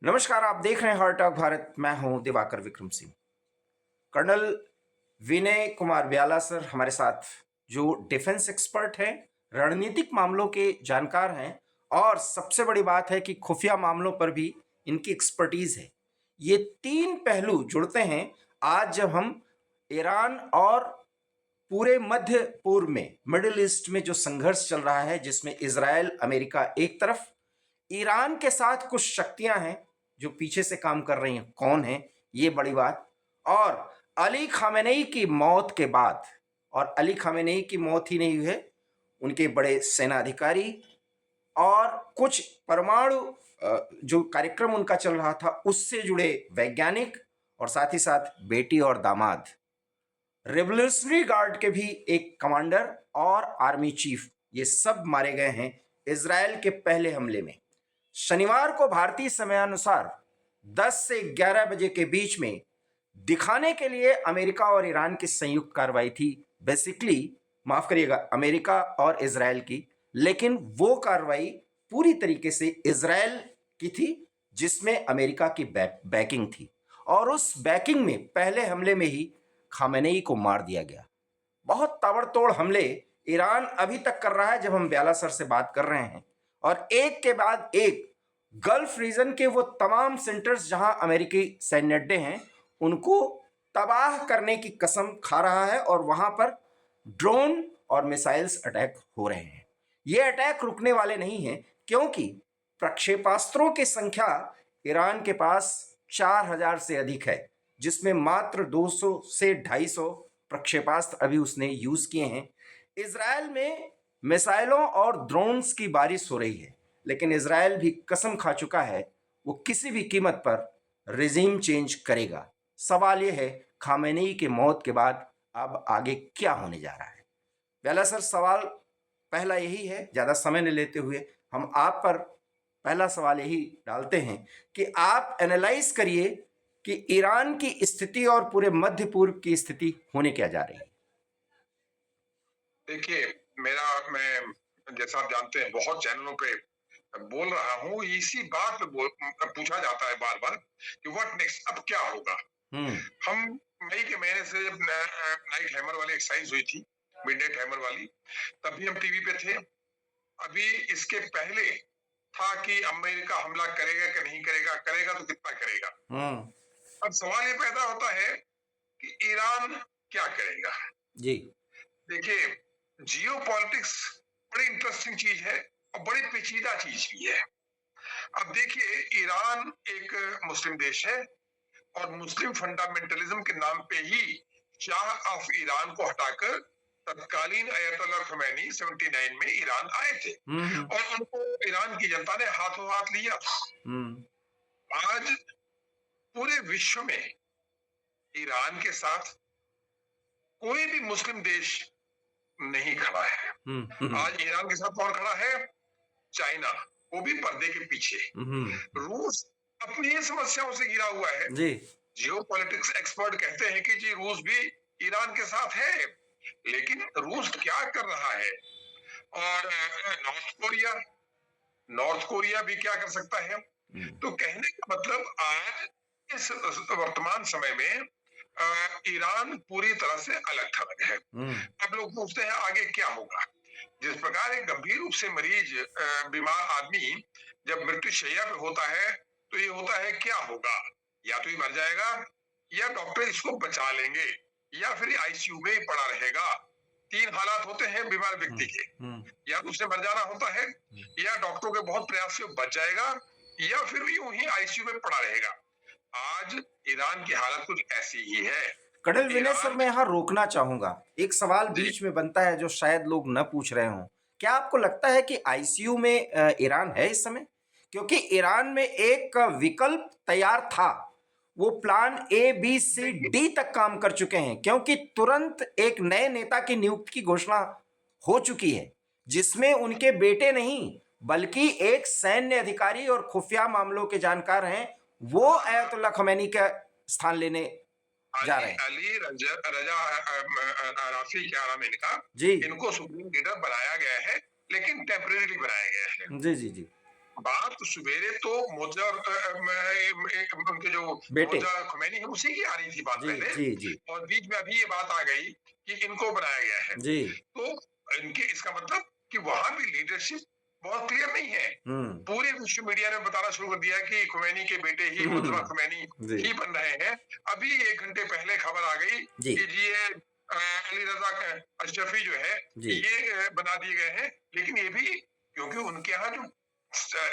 नमस्कार, आप देख रहे हैं हॉट टॉक भारत। मैं हूं दिवाकर विक्रम सिंह। कर्नल विनय कुमार ब्याला सर हमारे साथ, जो डिफेंस एक्सपर्ट हैं, रणनीतिक मामलों के जानकार हैं, और सबसे बड़ी बात है कि खुफिया मामलों पर भी इनकी एक्सपर्टीज है। ये तीन पहलू जुड़ते हैं आज जब हम ईरान और पूरे मध्य पूर्व में, मिडिल ईस्ट में जो संघर्ष चल रहा है, जिसमें इजराइल अमेरिका एक तरफ, ईरान के साथ कुछ शक्तियां हैं जो पीछे से काम कर रही हैं। कौन है ये बड़ी बात। और अली खामेनेई की मौत के बाद, और अली खामेनेई की मौत ही नहीं हुई है, उनके बड़े सेनाधिकारी और कुछ परमाणु जो कार्यक्रम उनका चल रहा था उससे जुड़े वैज्ञानिक, और साथ ही साथ बेटी और दामाद, रेवोल्यूशनरी गार्ड के भी एक कमांडर और आर्मी चीफ, ये सब मारे गए हैं इजराइल के पहले हमले में। शनिवार को भारतीय समयानुसार 10 से 11 बजे के बीच में दिखाने के लिए अमेरिका और ईरान की संयुक्त कार्रवाई थी। बेसिकली, माफ करिएगा, अमेरिका और इजराइल की, लेकिन वो कार्रवाई पूरी तरीके से इजराइल की थी, जिसमें अमेरिका की बैकिंग थी। और उस बैकिंग में पहले हमले में ही खामेनेई को मार दिया गया। बहुत ताबड़तोड़ हमले ईरान अभी तक कर रहा है जब हम ब्याला सर से बात कर रहे हैं, और एक के बाद एक गल्फ रीजन के वो तमाम सेंटर्स जहां अमेरिकी सैन्य अड्डे हैं उनको तबाह करने की कसम खा रहा है, और वहां पर ड्रोन और मिसाइल्स अटैक हो रहे हैं। ये अटैक रुकने वाले नहीं हैं, क्योंकि प्रक्षेपास्त्रों की संख्या ईरान के पास 4000 से अधिक है, जिसमें मात्र 200 से 250 प्रक्षेपास्त्र अभी उसने यूज किए हैं। इजराइल में मिसाइलों और ड्रोन्स की बारिश हो रही है, लेकिन इजराइल भी कसम खा चुका है वो किसी भी कीमत पर रिजीम चेंज करेगा। सवाल यह है, खामेनेई की मौत के बाद अब आगे क्या होने जा रहा है। पहला सर, सवाल पहला यही है, ज्यादा समय न लेते हुए हम आप पर पहला सवाल यही डालते हैं कि आप एनालाइज करिए कि ईरान की स्थिति और पूरे मध्य पूर्व की स्थिति होने क्या जा रही है। देखिए, मैं जैसा आप जानते हैं बहुत चैनलों पे बोल रहा हूँ, इसी बात पे पूछा जाता है बार बार कि व्हाट नेक्स्ट, अब क्या होगा। हम मई के महीने से जब नाइट हैमर वाली एक्सरसाइज हुई थी, मिडनाइट हैमर वाली, तब भी हम टीवी पे थे। अभी इसके पहले था कि अमेरिका हमला करेगा कि नहीं करेगा, करेगा तो कितना करेगा। अब सवाल ये पैदा होता है कि ईरान क्या करेगा। जी देखिए, जियो पॉलिटिक्स बड़ी इंटरेस्टिंग चीज है और बड़ी पेचीदा चीज भी है। अब देखिए, ईरान एक मुस्लिम देश है और मुस्लिम फंडामेंटलिज्म के नाम पे ही शाह ऑफ ईरान को हटाकर तत्कालीन अयतुल्लाह खमैनी 79 में ईरान आए थे और उनको ईरान की जनता ने हाथों हाथ लिया। आज पूरे विश्व में ईरान के साथ कोई भी मुस्लिम देश नहीं खड़ा है। आज ईरान के साथ कौन खड़ा है? चाइना, वो भी पर्दे के पीछे। रूस अपनी ही समस्याओं से घिरा हुआ है। जी जियो पॉलिटिक्स एक्सपर्ट कहते हैं कि जी रूस भी ईरान के साथ है, लेकिन रूस क्या कर रहा है? और नॉर्थ कोरिया भी क्या कर सकता है? तो कहने का मतलब, आज इस वर्तमान समय में ईरान पूरी तरह से अलग थलग है। अब लोग पूछते हैं आगे क्या होगा। जिस प्रकार एक गंभीर रूप से मरीज बीमार आदमी जब मृत्यु शैया पे होता है तो ये होता है क्या होगा, या तो ये मर जाएगा या डॉक्टर इसको बचा लेंगे या फिर आईसीयू में ही पड़ा रहेगा। तीन हालात होते हैं बीमार व्यक्ति के, या तो उसे मर जाना होता है, या डॉक्टरों के बहुत प्रयास से बच जाएगा, या फिर यूं ही आईसीयू में पड़ा रहेगा। आज ईरान की हालत कुछ ऐसी ही है। कर्नल विनय सर, मैं यहाँ रोकना चाहूंगा। एक सवाल बीच में बनता है जो शायद लोग न पूछ रहे हों। क्या आपको लगता है कि आईसीयू में ईरान है इस समय? क्योंकि ईरान में एक विकल्प तैयार था, वो plan A B C D तक काम कर चुके हैं, क्योंकि तुरंत एक नए नेता की नियुक्ति की घोषणा हो चुकी है, जिसमें उनके बेटे नहीं बल्कि एक सैन्य अधिकारी और खुफिया मामलों के जानकार हैं, वो अयतुल्लाह खमैनी का स्थान लेने जा रहे हैं। अली रजा राफी क्या नाम है इनका जी इनको सुप्रीम लीडर बनाया गया है, लेकिन टेम्परेरी बनाया गया है। जी जी जी बात सवेरे तो मोजा उनके जो बेटे। मोजा खुमैनी है उसी की आ रही थी बात जी, पहले, जी, जी, और बीच में अभी ये बात आ गई कि इनको बनाया गया है। जी। तो इनके इसका मतलब कि वहां भी लीडरशिप बहुत क्लियर नहीं है। हुँ, पूरे विश्व मीडिया ने बताना शुरू कर दिया कि खुमैनी के बेटे ही हुँ, मुज्तबा खुमैनी जी, ही बन रहे हैं। अभी 1 घंटे पहले खबर आ गई जी, कि जी ये अली रज़ा अशरफी जो है जी, ये बना दिए गए हैं। लेकिन ये भी क्योंकि उनके यहाँ जो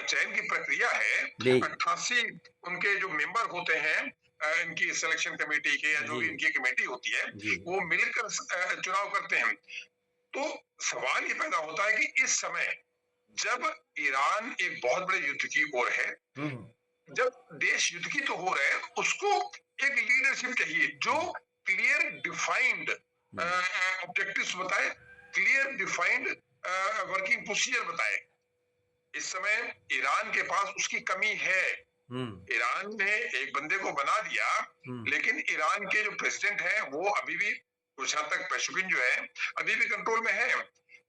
चयन की प्रक्रिया है, जी, 88 उनके जो मेंबर होते हैं इनकी सिलेक्शन कमेटी के या जो जी, भी इनकी कमेटी होती है, जी। वो मिलकर चुनाव करते हैं। तो सवाल ये पैदा होता है कि इस समय जब ईरान एक बहुत बड़े युद्ध की ओर है, हुँ, हुँ, जब देश युद्ध की तो हो रहे हैं, उसको एक लीडरशिप चाहिए जो जी, क्लियर डिफाइंड हुँ, ऑब्जेक्टिव्स बताए, क्लियर डिफाइंड वर्किंग प्रोसीजर बताए। इस समय ईरान के पास उसकी कमी है। हुँ, ईरान ने एक बंदे को बना दिया, हुँ, लेकिन ईरान के जो प्रेसिडेंट हैं वो अभी भी कुछ हद तक पेशुकिन जो है अभी भी कंट्रोल में है।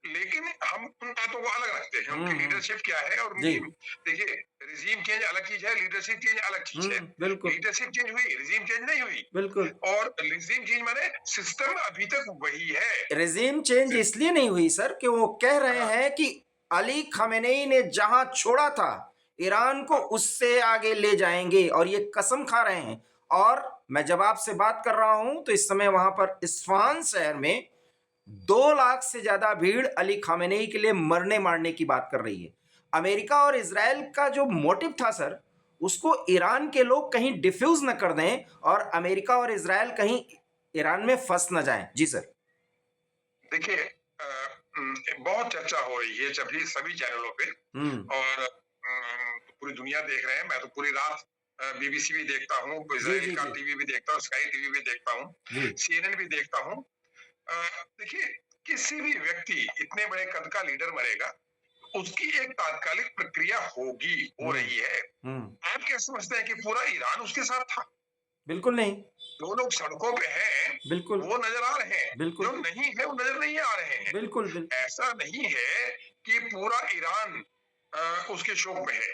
लेकिन हम उन बातों को अलग रखते हैं, हुँ, उनकी हुँ, लीडरशिप क्या है और जी, उनकी देखिए रिजीम चेंज अलग चीज है, लीडरशिप चेंज अलग चीज है। बिल्कुल, लीडरशिप चेंज हुई, रिजीम चेंज नहीं हुई। बिल्कुल। और रिजीम चेंज माने सिस्टम अभी तक वही है। रेज़ीम चेंज सिस- इसलिए नहीं हुई सर कि वो कह रहे हाँ, हैं कि अली खamenei ने जहां छोड़ा था, ईरान को हाँ, उससे आगे ले जाएंगे और ये कसम खा रहे हैं। और मैं जब आपसे बात कर रहा हूं तो इस समय वहां पर इस्फहान शहर में 2 लाख से ज्यादा भीड़ अली खामेनेई के लिए मरने मारने की बात कर रही है। अमेरिका और इसराइल का जो मोटिव था सर, उसको ईरान के लोग कहीं डिफ्यूज न कर दें और अमेरिका और इसराइल कहीं ईरान में फंस न जाएं। जी सर। देखिए बहुत चर्चा हो रही है सभी सभी चैनलों पे, हम्म। और पूरी दुनिया देख रहे हैं। मैं तो पूरी रात बीबीसी भी देखता हूँ, जी, इज़राइल जी, का जी, टीवी भी देखता हूँ, स्काई टीवी भी देखता हूँ, जी, सीएनएन भी देखता हूँ। देखिए किसी भी व्यक्ति इतने बड़े कद का लीडर मरेगा, उसकी एक तात्कालिक प्रक्रिया होगी, हो हम्म, रही है। हम्म, आप क्या समझते हैं कि पूरा ईरान उसके साथ था? बिल्कुल नहीं। जो लोग सड़कों पे हैं, बिल्कुल, वो नजर आ रहे हैं, जो बिल्कुल, नहीं है वो नजर नहीं आ रहे हैं। बिल्कुल, बिल्कुल। ऐसा नहीं है कि पूरा ईरान उसके शोक में है।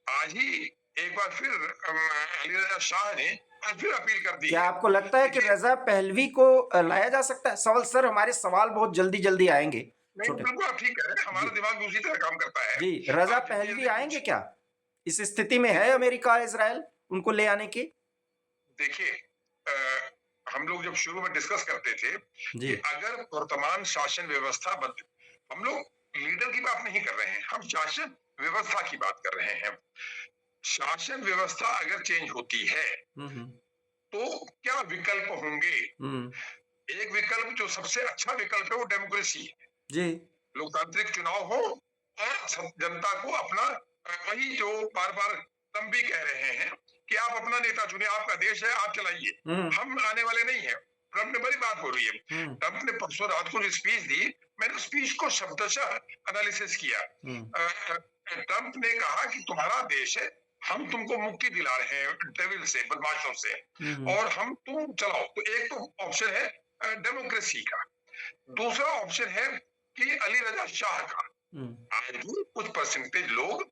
आज ही एक बार फिर अली रजा शाह ने आज फिर अपील कर दी क्या है। आपको लगता है कि देखिए, रजा पहलवी को लाया जा सकता है? सवाल सर, हमारे सवाल बहुत जल्दी जल्दी आएंगे। नहीं छोटे। बिल्कुल आप ठीक कह रहे हैं, जी, हमारा दिमाग भी उसी तरह काम करता है। जी, रजा आप जल्दी पहलवी जल्दी आएंगे पूछ क्या? इस स्थिति में है अमेरिका इसराइल उनको ले आने की? देखिए हम लोग जब शुरू में डिस्कस करते थे जी, कि अगर वर्तमान शासन व्यवस्था बदले, हम लोग लीडर की बात नहीं कर रहे हैं, हम शासन व्यवस्था की बात कर रहे हैं। शासन व्यवस्था अगर चेंज होती है हम्म, तो क्या विकल्प होंगे? हम्म, एक विकल्प जो सबसे अच्छा विकल्प है वो डेमोक्रेसी है। जी, लोकतांत्रिक चुनाव हो और जनता को अपना वही जो बार बार ट्रम्प भी कह रहे हैं कि आप अपना नेता चुनिए, आपका देश है, आप चलाइए, हम्म, हम आने वाले नहीं है। ट्रम्प ने बड़ी बात बोली है। हम्म, ट्रम्प ने परसों रात को जो स्पीच दी, मैंने स्पीच को शब्दशः एनालिसिस किया। हम्म, ट्रम्प ने कहा कि तुम्हारा देश है, हम तुमको मुक्ति दिला रहे हैं डेविल से, बदमाशों से, हम्म, और हम तुम चलाओ। तो एक तो ऑप्शन है डेमोक्रेसी का, दूसरा ऑप्शन है कि अली रजा शाह का। हम्म, आज भी कुछ परसेंटेज लोग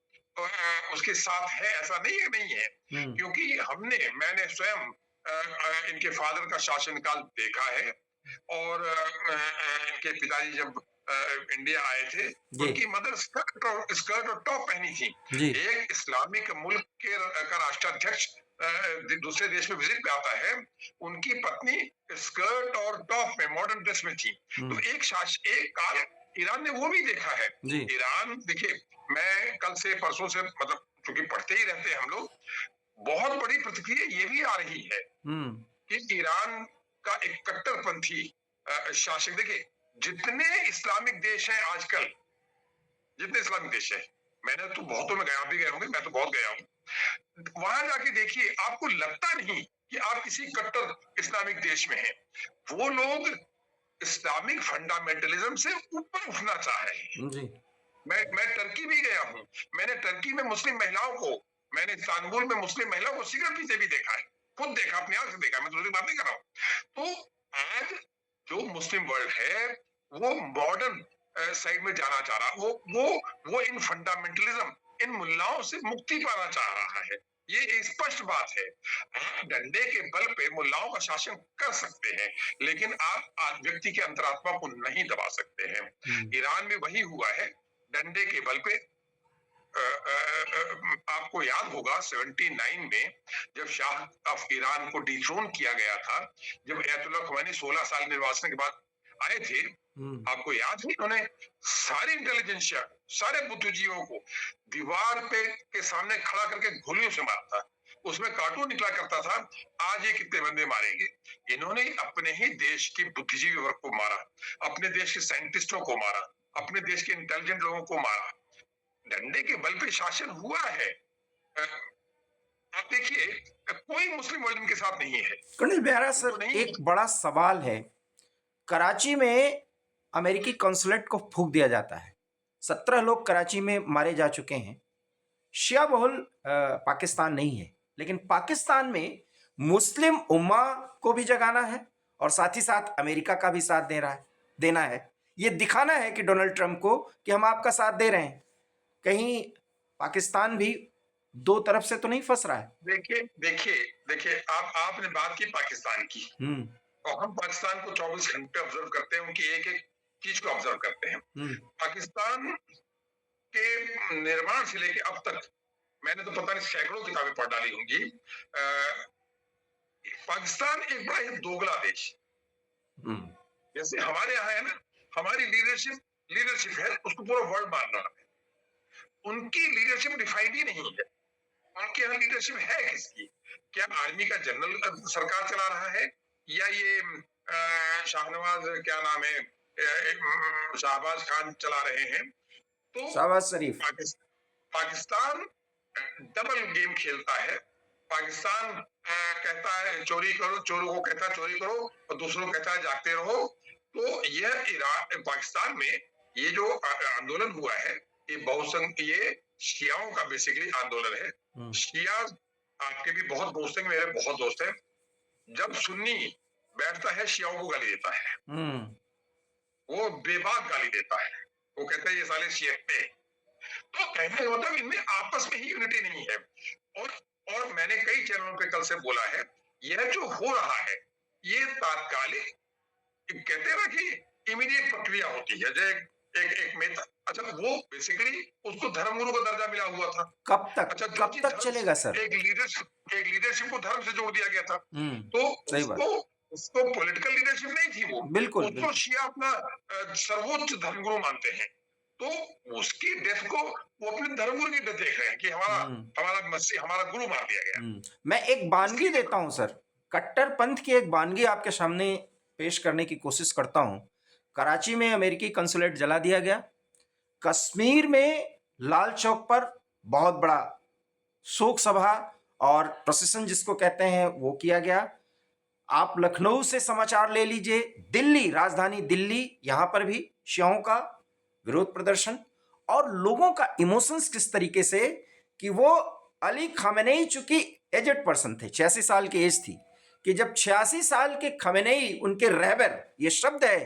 उसके साथ है, ऐसा नहीं है नहीं है, हम्म, क्योंकि मैंने स्वयं इनके फादर का शासनकाल देखा है। और इनके पिताजी जब इंडिया आए थे, जी, उनकी मदर स्कर्ट और टॉप पहनी थी। जी, एक इस्लामिक मुल्क का राष्ट्राध्यक्ष दूसरे देश में विजिट पे आता है, उनकी पत्नी स्कर्ट और टॉप में मॉडर्न ड्रेस में थी। तो हम्म, एक काल ईरान ने वो भी देखा है। जी, ईरान देखिए, मैं कल से परसों से मतलब क्योंकि पढ़ते ही रहते हैं हम लोग, बहुत बड़ी प्रतिक्रिया ये भी आ रही है हम्म, कि ईरान का एक कट्टरपंथी शासक, देखिए जितने इस्लामिक देश हैं आजकल, जितने इस्लामिक देश हैं, मैंने तो बहुतों में गया, आप भी गए होंगे, मैं तो बहुत गया हूँ, वहां जाके देखिए आपको लगता नहीं कि आप किसी कट्टर इस्लामिक देश में हैं। वो लोग इस्लामिक फंडामेंटलिज्म से ऊपर उठना चाह रहे हैं। जी, मैं टर्की भी गया हूँ, मैंने टर्की में मुस्लिम महिलाओं को, मैंने इस्तांबुल में मुस्लिम महिलाओं को सिगरेट पीते भी देखा है, खुद देखा, अपनी आंख से देखा, मैं दूसरी बात नहीं कर रहा हूँ। तो आज जो मुस्लिम वर्ल्ड है वो मॉडर्न साइड में जाना चाह रहा, वो इन फंडामेंटलिज्म इन मुल्लाओं से मुक्ति पाना चाह रहा है। ये एक स्पष्ट बात है। आप डंडे के बल पे मुल्लाओं का शासन कर सकते हैं, लेकिन आप व्यक्ति के अंतरात्मा को नहीं दबा सकते हैं। ईरान में वही हुआ है, डंडे के बल पे। आपको याद होगा 79 में जब शाह ऑफ ईरान को डिथ्रोन किया गया था, जब अयतुल्लाह खुमैनी 16 साल निर्वासन के बाद आए थे, आपको याद है उन्होंने सारी इंटेलिजेंसिया, सारे बुद्धिजीवियों को दीवार पे के सामने खड़ा करके गोलियों से मारता। उसमें कार्टून निकला करता था, आज ये कितने बंदे मारेंगे। इन्होंने अपने ही देश की बुद्धिजीवी वर्ग को मारा, अपने देश के साइंटिस्टों को मारा, अपने देश के इंटेलिजेंट लोगों को मारा। डंडे के बल पे शासन हुआ है। आप देखिए, कोई मुस्लिम वर्ल्ड इनके साथ नहीं है। कर्नल बेहरा सर, नहीं। एक बड़ा सवाल है। कराची में अमेरिकी कॉन्सुलेट को फूंक दिया जाता है। 17 लोग कराची में मारे जा चुके हैं। शिया बहुल पाकिस्तान नहीं है, लेकिन पाकिस्तान में मुस्लिम उम्मा को भी जगाना है और साथ ही साथ अमेरिका का भी साथ देना है। ये दिखाना है कि डोनाल्ड ट्रंप को कि हम आपका साथ दे रहे हैं। कहीं पाकिस्तान भी दो तरफ से तो नहीं फंस रहा है? देखिए, आपने बात की पाकिस्तान की, और हम पाकिस्तान को 24 घंटे ऑब्जर्व करते हैं, उनकी एक एक चीज को ऑब्जर्व करते हैं। पाकिस्तान के निर्माण से लेके अब तक मैंने तो पता नहीं सैकड़ों किताबें पढ़ डाली होंगी। पाकिस्तान एक बड़ा ही दोगला देश, जैसे हमारे यहाँ है ना, हमारी लीडरशिप है, उसको पूरा वर्ल्ड मान रहा है। उनकी लीडरशिप डिफाइंड ही नहीं है। उनके यहाँ लीडरशिप है किसकी? क्या आर्मी का जनरल सरकार चला रहा है, या ये शाहनवाज, क्या नाम है, शाहबाज खान चला रहे हैं? तो शाहबाज शरीफ। पाकिस्तान डबल गेम खेलता है। पाकिस्तान कहता है चोरी करो, चोरों को कहता है चोरी करो, और दूसरों को कहता है जागते रहो। तो यह पाकिस्तान में ये जो आंदोलन हुआ है, ये शियाओं का बेसिकली आंदोलन है। शिया आपके भी बहुत दोस्त हैं, मेरे बहुत दोस्त हैं। जब सुन्नी बैठता है, शियाओं को गाली देता है, वो बेबाक गाली देता है, वो कहता है ये साले शिय्टे। तो कहने का मतलब इनमें आपस में ही यूनिटी नहीं है। और मैंने कई चैनलों पे कल से बोला है, यह जो हो रहा है ये तात्कालिक, कहते हैं ना कि इमीडिएट प्रक्रिया होती है। जो एक मेथड, अच्छा वो बेसिकली उसको धर्मगुरु का दर्जा मिला हुआ था। कब तक? अच्छा, कब तक चलेगा सर? एक लीडरशिप को धर्म से जोड़ दिया गया था। तो उसको पॉलिटिकल लीडरशिप नहीं थी, वो उसको शिया अपना सर्वोच्च धर्मगुरु मानते हैं। तो उसकी डेथ को वो अपने धर्मगुरु की डेथ देख रहे हैं कि हमारा गुरु मार दिया गया। मैं एक बानगी देता हूं सर, कट्टरपंथ की एक बानगी आपके सामने पेश करने की कोशिश करता हूं। कराची में अमेरिकी कंसुलेट जला दिया गया। कश्मीर में लाल चौक पर बहुत बड़ा शोक सभा और प्रोसेशन जिसको कहते हैं वो किया गया। आप लखनऊ से समाचार ले लीजिए, दिल्ली, राजधानी दिल्ली, यहां पर भी शियाओं का विरोध प्रदर्शन, और लोगों का इमोशंस किस तरीके से कि वो अली खामेनेई, चूंकि एजेड पर्सन थे, 86 साल की एज थी, कि जब 86 साल के खामेनेई, उनके रहबर, ये शब्द है,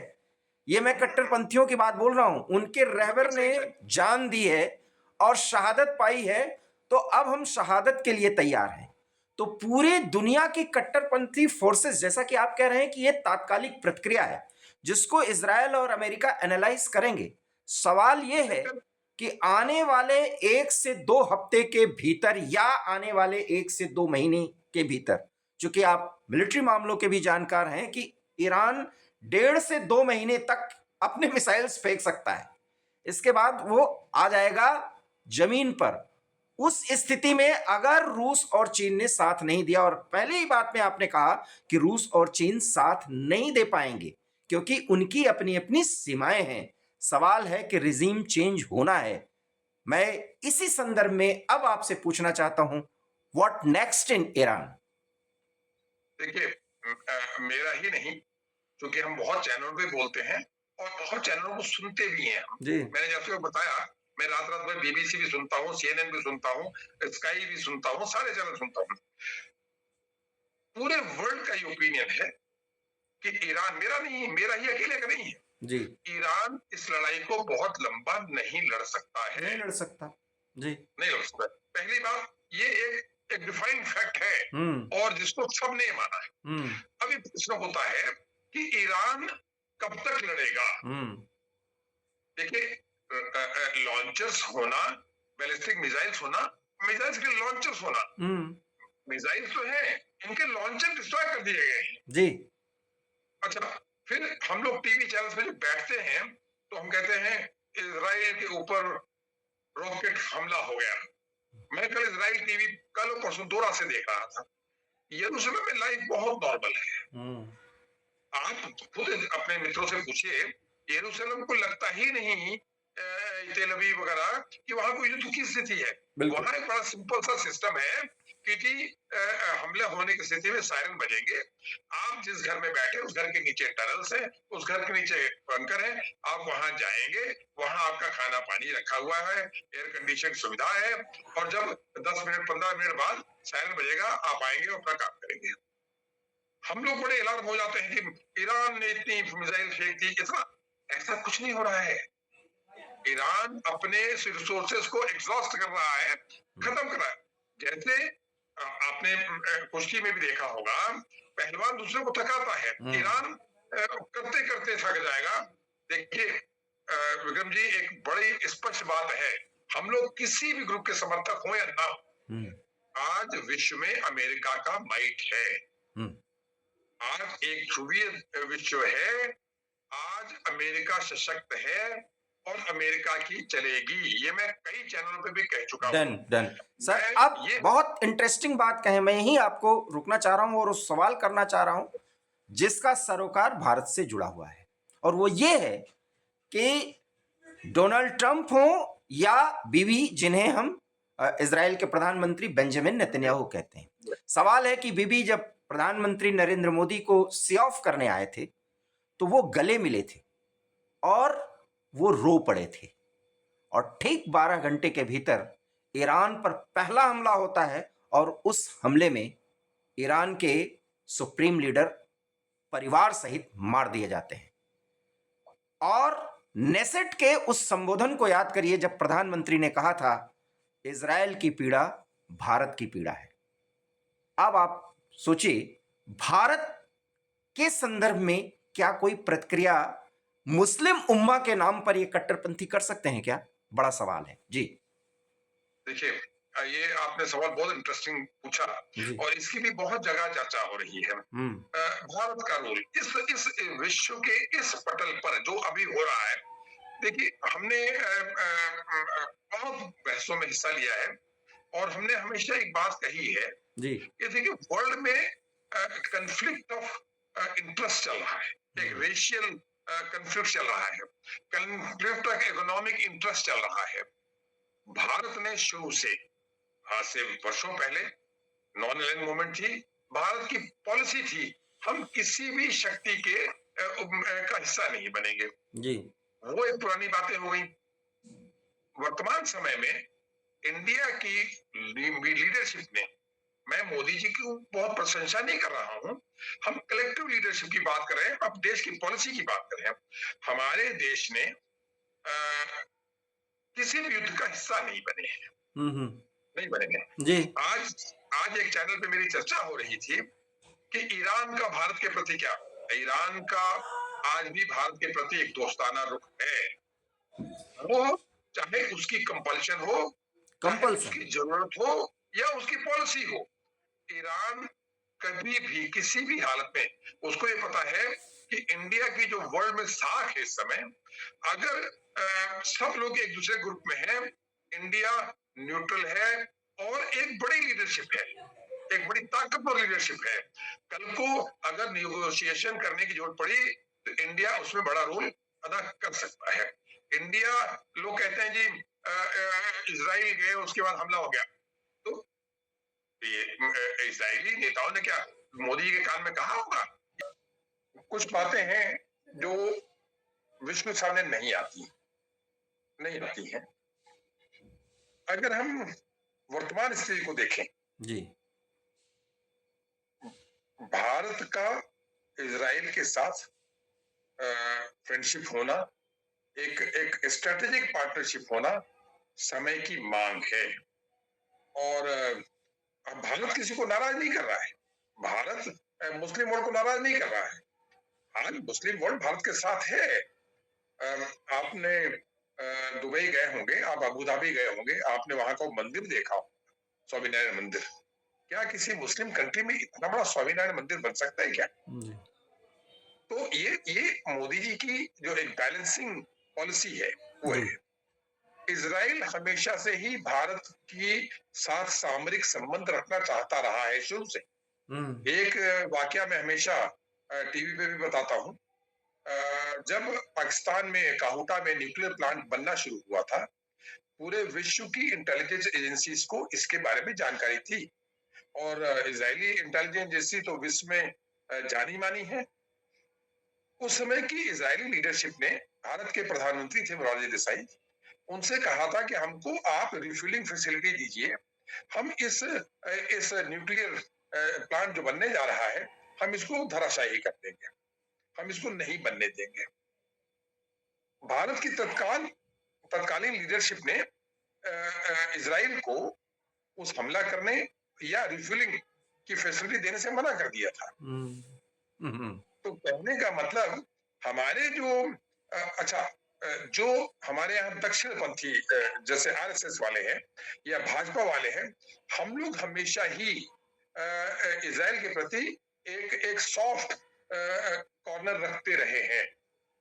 ये मैं कट्टरपंथियों की बात बोल रहा हूं, उनके रहबर ने जान दी है और शहादत पाई है, तो अब हम शहादत के लिए तैयार हैं। तो पूरे दुनिया की कट्टरपंथी फोर्सेस, जैसा कि आप कह रहे हैं कि ये तात्कालिक प्रतिक्रिया है जिसको इजराइल और अमेरिका एनालाइज करेंगे। सवाल ये है कि आने वाले 1 से 2 हफ्ते के भीतर या आने वाले 1 से 2 महीने के भीतर, चूंकि आप मिलिट्री मामलों के भी जानकार हैं, कि ईरान 1.5 से 2 महीने तक अपने मिसाइल्स फेंक सकता है। इसके बाद वो आ जाएगा जमीन पर। उस स्थिति में अगर रूस और चीन ने साथ नहीं दिया, और पहले ही बात में आपने कहा कि रूस और चीन साथ नहीं दे पाएंगे क्योंकि उनकी अपनी अपनी सीमाएं हैं। सवाल है कि रिजीम चेंज होना है। मैं इसी संदर्भ में अब आपसे पूछना चाहता हूं, व्हाट नेक्स्ट इन ईरान? देखिए, मेरा ही नहीं, क्योंकि हम बहुत चैनलों पे बोलते हैं और बहुत चैनलों को सुनते भी हैं हम। मैंने जैसे बताया, मैं रात भर बीबीसी भी सुनता हूँ, CNN भी सुनता हूँ, स्काई भी सुनता हूँ, सारे चैनल सुनता हूँ। पूरे वर्ल्ड का ये ओपिनियन है कि ईरान, मेरा नहीं, मेरा ही अकेले का नहीं है जी, ईरान इस लड़ाई को बहुत लंबा नहीं लड़ सकता है। नहीं लड़ सकता। जी। नहीं हो सकता। पहली बात, ये एक डिफाइंड फैक्ट है हम्म। और जिसको सबने माना है। हम्म। अभी प्रश्न होता है कि ईरान कब तक लड़ेगा। हम्म। देखिए, लॉन्चर्स होना, बैलिस्टिक मिसाइल्स होना, मिसाइल्स के लॉन्चर्स होना, हम्म। मिसाइल्स तो है, इनके लॉन्चर डिस्ट्रॉय कर दिए गए हैं। जी। अच्छा, फिर हम लोग टीवी चैनल पे जो बैठते हैं तो हम कहते हैं इजराइल के ऊपर रॉकेट हमला हो गया। मैं कल इजराइल टीवी कल और परसों 2 रात से देख रहा था। यरूशलेम में लाइफ बहुत नॉर्मल है। हम्म। आप खुद अपने मित्रों से पूछिए, यरूशलेम को लगता ही नहीं तेल अवीव वगैरह कि वहां कोई युद्ध की स्थिति है। बिल्कुल। वहां एक बड़ा सिंपल सा सिस्टम है कि जी हमले होने की स्थिति में सायरन बजेंगे। आप जिस घर में बैठे उस घर के नीचे टनल्स है, उस घर के नीचे बंकर है, आप वहां जाएंगे, वहां आपका खाना पानी रखा हुआ है, एयर कंडीशन सुविधा है, और जब 10 मिनट 15 मिनट बाद सायरन बजेगा आप आएंगे और अपना काम करेंगे। हम लोग बड़े अलार्म हो जाते हैं कि ईरान ने इतनी मिसाइल फेंक दी, इतना ऐसा कुछ नहीं हो रहा है। ईरान अपने रिसोर्सेस को एग्जॉस्ट कर रहा है, खत्म कर रहा है। जैसे आपने कुश्ती में भी देखा होगा, पहलवान दूसरे को थकाता है, ईरान करते करते थक जाएगा। देखिए विक्रम जी, एक बड़ी स्पष्ट बात है, हम लोग किसी भी ग्रुप के समर्थक हो या ना हो, आज विश्व में अमेरिका का माइट है। आज एक ध्रुवीय विश्व है, आज अमेरिका सशक्त है और अमेरिका की चलेगी। ये मैं कई चैनलों पे भी कह चुका हूं। डन डन सर, मैं आप ये बहुत इंटरेस्टिंग बात कहें, मैं यही आपको रुकना चाह रहा हूं और उस सवाल करना चाह रहा हूं जिसका सरोकार भारत से जुड़ा हुआ है, और वो ये है कि डोनाल्ड ट्रंप हो या बीबी, जिन्हें हम इजराइल के प्रधानमंत्री बेंजामिन नेतन्याहू कहते हैं। सवाल है कि बीबी जब प्रधानमंत्री नरेंद्र मोदी को सी ऑफ करने आए थे तो वो गले मिले थे और वो रो पड़े थे, और ठीक 12 घंटे के भीतर ईरान पर पहला हमला होता है और उस हमले में ईरान के सुप्रीम लीडर परिवार सहित मार दिए जाते हैं। और नेसेट के उस संबोधन को याद करिए जब प्रधानमंत्री ने कहा था, इजराइल की पीड़ा भारत की पीड़ा है। अब आप सोचिए, भारत के संदर्भ में क्या कोई प्रतिक्रिया मुस्लिम उम्मा के नाम पर ये कट्टरपंथी कर सकते हैं क्या? बड़ा सवाल है जी। देखिए, ये आपने सवाल बहुत इंटरेस्टिंग पूछा और इसकी भी बहुत जगह चर्चा हो रही है। भारत का रोल इस विश्व के इस पटल पर जो अभी हो रहा है, देखिए हमने बहुत बहसों में हिस्सा लिया है और हमने हमेशा एक बात कही है जी। ये देखिए, वर्ल्ड में कंफ्लिक्ट ऑफ इंटरेस्ट चल रहा है, एक रेशियल कंफ्लिक्ट चल रहा है, कंफ्लिक्ट ऑफ इकोनॉमिक इंटरेस्ट चल रहा है। भारत ने शुरू से, आज से वर्षों पहले नॉन अलाइंड मूवमेंट थी, भारत की पॉलिसी थी, हम किसी भी शक्ति के का हिस्सा नहीं बनेंगे जी। वो एक पुरानी बातें हो गई। वर्तमान समय में इंडिया की लीडरशिप ने, मैं मोदी जी की बहुत प्रशंसा नहीं कर रहा हूं, हम कलेक्टिव लीडरशिप की बात कर रहे हैं, अब देश की पॉलिसी की बात कर रहे हैं। हमारे देश ने किसी भी युद्ध का हिस्सा नहीं बने हैं, नहीं बनेंगे जी। आज एक चैनल पे मेरी चर्चा हो रही थी कि ईरान का भारत के प्रति क्या, ईरान का आज भी भारत के प्रति एक दोस्ताना रुख है, वो चाहे उसकी कंपल्शन हो, चाहे उसकी जरूरत हो या उसकी पॉलिसी हो, ईरान कभी भी किसी भी हालत में उसको ये पता है कि इंडिया की जो वर्ल्ड में साख है इस समय, अगर सब लोग एक दूसरे ग्रुप में हैं, इंडिया न्यूट्रल है और एक बड़ी लीडरशिप है, एक बड़ी ताकतवर लीडरशिप है। कल को अगर नेगोशिएशन करने की जरूरत पड़ी तो इंडिया उसमें बड़ा रोल अदा कर सकता है। इंडिया, लोग कहते हैं जी इजराइल गए उसके बाद हमला हो गया, तो ये इजरायली नेताओं ने क्या मोदी के कान में कहा होगा? कुछ बातें हैं जो विश्व के सामने नहीं आती हैं। अगर हम वर्तमान स्थिति को देखें जी, भारत का इजराइल के साथ फ्रेंडशिप होना, एक स्ट्रेटेजिक पार्टनरशिप होना समय की मांग है। और अब भारत किसी को नाराज नहीं कर रहा है। भारत मुस्लिम वर्ल्ड को नाराज नहीं कर रहा है। आज मुस्लिम वर्ल्ड भारत के साथ है। आपने दुबई गए होंगे, आप अबू धाबी गए होंगे, आपने वहां का मंदिर देखा हो, स्वामीनारायण मंदिर। क्या किसी मुस्लिम कंट्री में इतना बड़ा स्वामीनारायण मंदिर बन सकता है क्या? जी। तो ये मोदी जी की जो एक बैलेंसिंग पॉलिसी है वो जी। है। इजराइल हमेशा से ही भारत की साथ सामरिक संबंध रखना चाहता रहा है शुरू से। एक वाकया मैं हमेशा टीवी पे भी बताता हूँ। जब पाकिस्तान में काहूटा में न्यूक्लियर प्लांट बनना शुरू हुआ था, पूरे विश्व की इंटेलिजेंस एजेंसीज को इसके बारे में जानकारी थी। और इजरायली इंटेलिजेंस एजेंसी तो विश्व में जानी मानी है। उस समय की इजरायली लीडरशिप ने, भारत के प्रधानमंत्री थे मोरारजी देसाई, उनसे कहा था कि हमको आप रिफ्यूलिंग फैसिलिटी दीजिए, हम इस न्यूक्लियर प्लांट जो बनने जा रहा है, हम इसको धराशायी कर देंगे, हम इसको नहीं बनने देंगे। भारत की तत्कालीन लीडरशिप ने इजराइल को उस हमला करने या रिफ्यूलिंग की फैसिलिटी देने से मना कर दिया था। तो कहने का मतलब हमारे जो अच्छा, जो हमारे यहाँ दक्षिणपंथी जैसे आरएसएस वाले हैं या भाजपा वाले हैं, हम लोग हमेशा ही इजराइल के प्रति एक सॉफ्ट कॉर्नर रखते रहे हैं।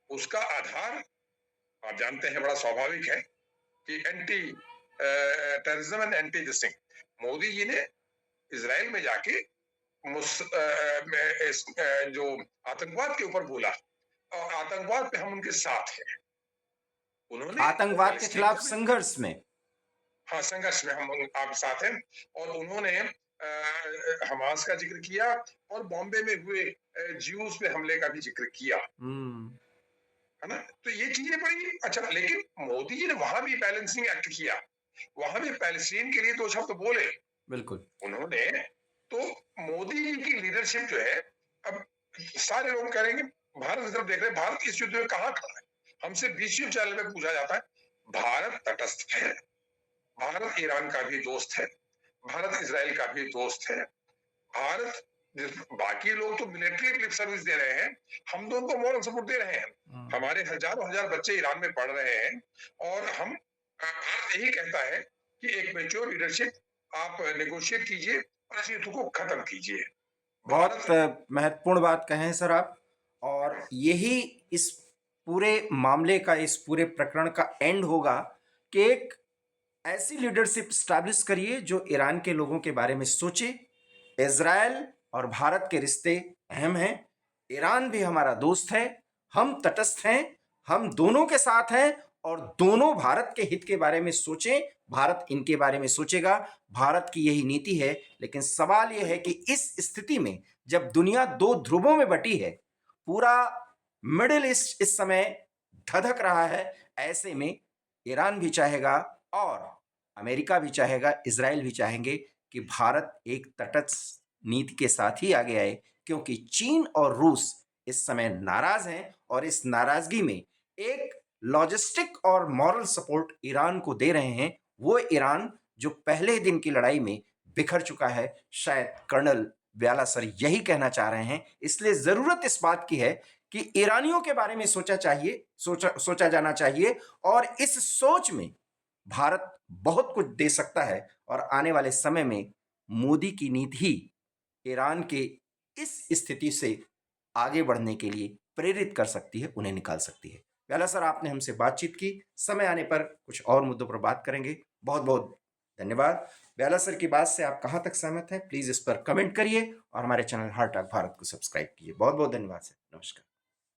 उसका आधार आप जानते हैं, बड़ा स्वाभाविक है कि एंटी टेररिज्म एंड एंटी दिसिंग। मोदी जी ने इजराइल में जाके जो आतंकवाद के ऊपर बोला, और आतंकवाद पे हम उनके साथ हैं। उन्होंने आतंकवाद के खिलाफ संघर्ष में, हाँ, संघर्ष में हम आप साथ हैं। और उन्होंने हमास का जिक्र किया और बॉम्बे में हुए ज्यूज पे हमले का भी जिक्र किया, है ना। तो ये चीजें बड़ी अच्छा, लेकिन मोदी जी ने वहां भी बैलेंसिंग एक्ट किया, वहां भी पैलेस्टीन के लिए दो शब्द बोले बिल्कुल उन्होंने। तो मोदी जी की लीडरशिप जो है, अब सारे लोग कहेंगे भारत की तरफ देख रहे हैं, भारत इस युद्ध में कहां खड़ा है। हमसे बीसीओ चैनल में पूछा जाता है, भारत तटस्थ है, भारत ईरान का भी दोस्त है, भारत इजराइल का भी दोस्त है। भारत, बाकी लोग तो मिलिट्री लिप सर्विस दे रहे हैं, हम दोनों को मॉरल सपोर्ट दे रहे हैं। हमारे हजारों हजार बच्चे ईरान में पढ़ रहे हैं, और हम भारत यही कहता है कि एक मैच्योर लीडरशिप, आप नेगोशिएट कीजिए और इस युद्ध को खत्म कीजिए। बहुत महत्वपूर्ण बात कहे हैं सर आप। और यही इस पूरे मामले का, इस पूरे प्रकरण का एंड होगा कि एक ऐसी लीडरशिप स्टैब्लिश करिए जो ईरान के लोगों के बारे में सोचे। इजराइल और भारत के रिश्ते अहम हैं, ईरान भी हमारा दोस्त है, हम तटस्थ हैं, हम दोनों के साथ हैं, और दोनों भारत के हित के बारे में सोचें, भारत इनके बारे में सोचेगा। भारत की यही नीति है। लेकिन सवाल यह है कि इस स्थिति में जब दुनिया दो ध्रुवों में बटी है, पूरा मिडिल ईस्ट इस समय धधक रहा है, ऐसे में ईरान भी चाहेगा और अमेरिका भी चाहेगा, इजराइल भी चाहेंगे कि भारत एक तटस्थ नीति के साथ ही आगे आए, क्योंकि चीन और रूस इस समय नाराज हैं और इस नाराजगी में एक लॉजिस्टिक और मॉरल सपोर्ट ईरान को दे रहे हैं। वो ईरान जो पहले दिन की लड़ाई में बिखर चुका है। शायद कर्नल व्याला सर यही कहना चाह रहे हैं। इसलिए जरूरत इस बात की है कि ईरानियों के बारे में सोचा जाना चाहिए, और इस सोच में भारत बहुत कुछ दे सकता है, और आने वाले समय में मोदी की नीति ही ईरान के इस स्थिति से आगे बढ़ने के लिए प्रेरित कर सकती है, उन्हें निकाल सकती है। व्याला सर, आपने हमसे बातचीत की, समय आने पर कुछ और मुद्दों पर बात करेंगे। बहुत बहुत धन्यवाद। व्याला सर की बात से आप कहाँ तक सहमत हैं, प्लीज इस पर कमेंट करिए और हमारे चैनल हार्ट टॉक भारत को सब्सक्राइब कीजिए। बहुत बहुत धन्यवाद सर, नमस्कार।